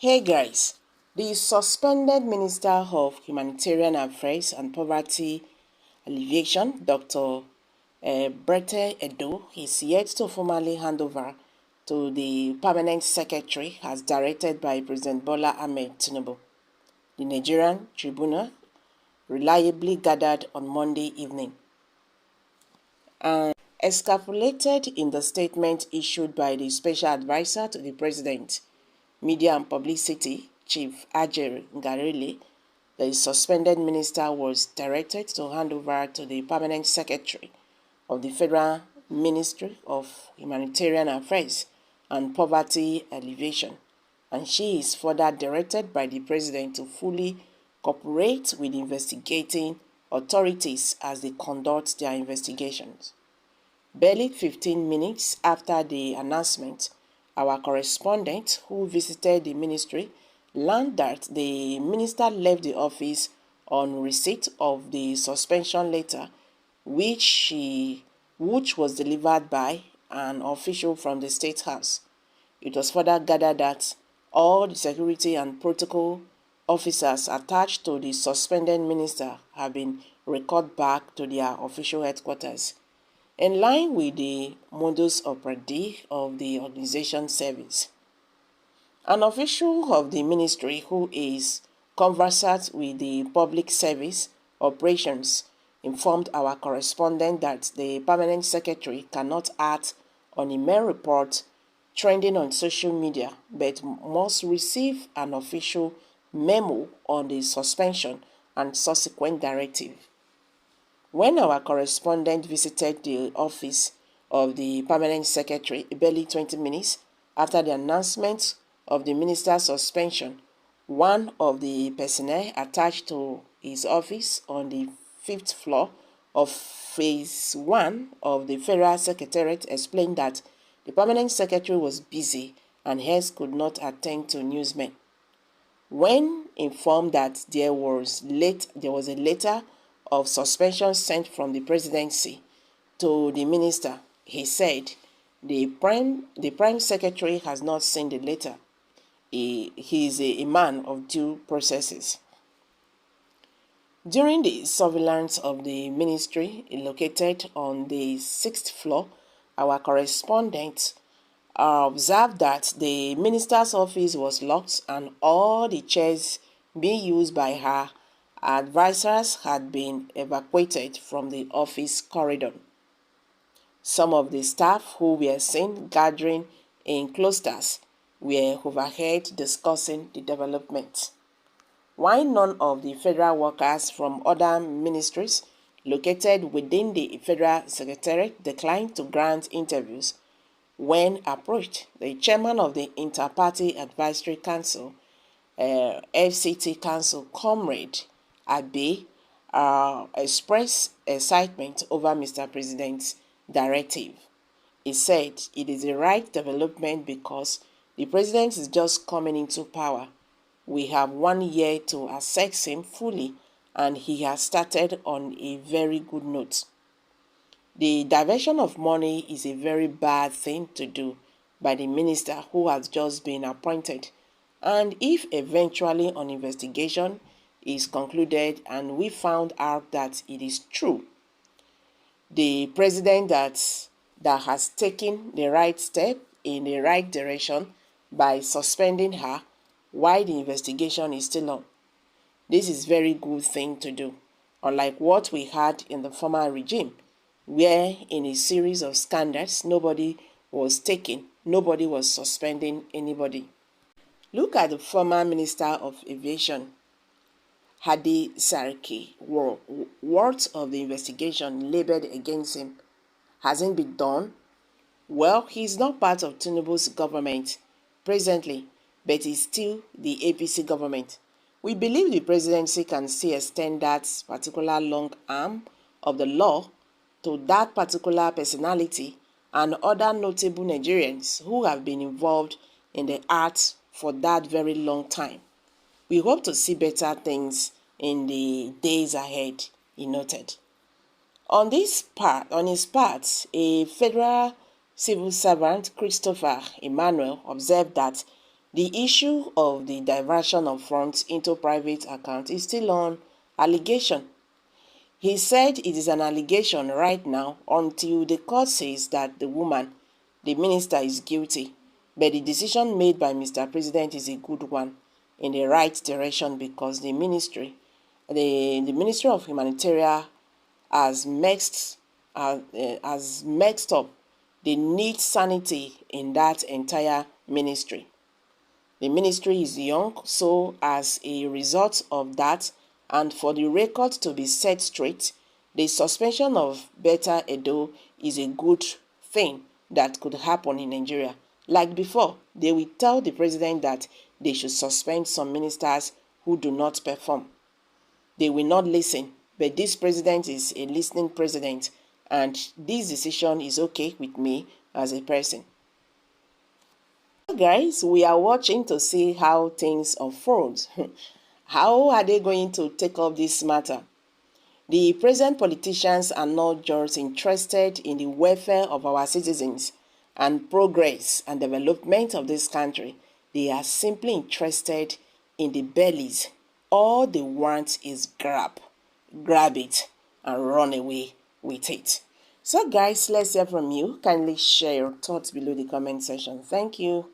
Hey guys, the suspended Minister of Humanitarian Affairs and Poverty Alleviation, Dr. Betta is yet to formally hand over to the Permanent Secretary as directed by President Bola Ahmed Tinubu. The Nigerian Tribunal reliably gathered on Monday evening and extrapolated in the statement issued by the Special Advisor to the President, Media and Publicity, Chief Ajay Ngarale. The suspended minister was directed to hand over to the Permanent Secretary of the Federal Ministry of Humanitarian Affairs and Poverty Alleviation, and she is further directed by the President to fully cooperate with investigating authorities as they conduct their investigations. Barely 15 minutes after the announcement, our correspondent who visited the ministry learned that the minister left the office on receipt of the suspension letter, which was delivered by an official from the State House. It was further gathered that all the security and protocol officers attached to the suspended minister have been recalled back to their official headquarters, in line with the modus operandi of the organization service. An official of the ministry who is conversant with the public service operations informed our correspondent that the permanent secretary cannot act on a mere report trending on social media, but must receive an official memo on the suspension and subsequent directive. When our correspondent visited the office of the permanent secretary barely 20 minutes after the announcement of the minister's suspension, one of the personnel attached to his office on the 5th floor of Phase 1 of the Federal Secretariat explained that the permanent secretary was busy and hence could not attend to newsmen. When informed that there was a letter of suspension sent from the presidency to the minister, he said the prime secretary has not seen the letter. He is a man of due processes. During the surveillance of the ministry located on the 6th floor, our correspondent observed that the minister's office was locked and all the chairs being used by her advisors had been evacuated from the office corridor. Some of the staff who were seen gathering in clusters were overheard discussing the development. While none of the federal workers from other ministries located within the Federal Secretariat declined to grant interviews, when approached, the chairman of the Inter-Party Advisory Council, FCT Council, Comrade Abe, expressed excitement over Mr. President's directive. He said it is the right development because the president is just coming into power. We have 1 year to assess him fully, and he has started on a very good note. The diversion of money is a very bad thing to do by the minister who has just been appointed, and if eventually an investigation is concluded and we found out that it is true, the president that has taken the right step in the right direction by suspending her while the investigation is still on. This is very good thing to do, unlike what we had in the former regime, where in a series of scandals nobody was suspending anybody. Look at the former Minister of Aviation, Hadi Sarki. What of the investigation labeled against him hasn't been done? Well, he's not part of Tinubu's government presently, but he's still the APC government. We believe the presidency can still extend that particular long arm of the law to that particular personality and other notable Nigerians who have been involved in the arts for that very long time. We hope to see better things in the days ahead, he noted. On his part, a federal civil servant, Christopher Emmanuel, observed that The issue of the diversion of funds into private accounts is still on allegation. He said it is an allegation right now until the court says that the woman, the minister, is guilty. But the decision made by Mr. President is a good one in the right direction, because the Ministry of Humanitarian has mixed up the need sanity in that entire ministry. The ministry is young, so as a result of that, and for the record to be set straight, the suspension of Betta Edo is a good thing that could happen in Nigeria. Like before, they will tell the president that they should suspend some ministers who do not perform. They will not listen, but this president is a listening president, and this decision is okay with me as a person. Guys, we are watching to see how things unfold. How are they going to take up this matter? The present politicians are not just interested in the welfare of our citizens and progress and development of this country. They are simply interested in the bellies. All they want is grab it and run away with it. So guys, let's hear from you. Kindly share your thoughts below the comment section. Thank you.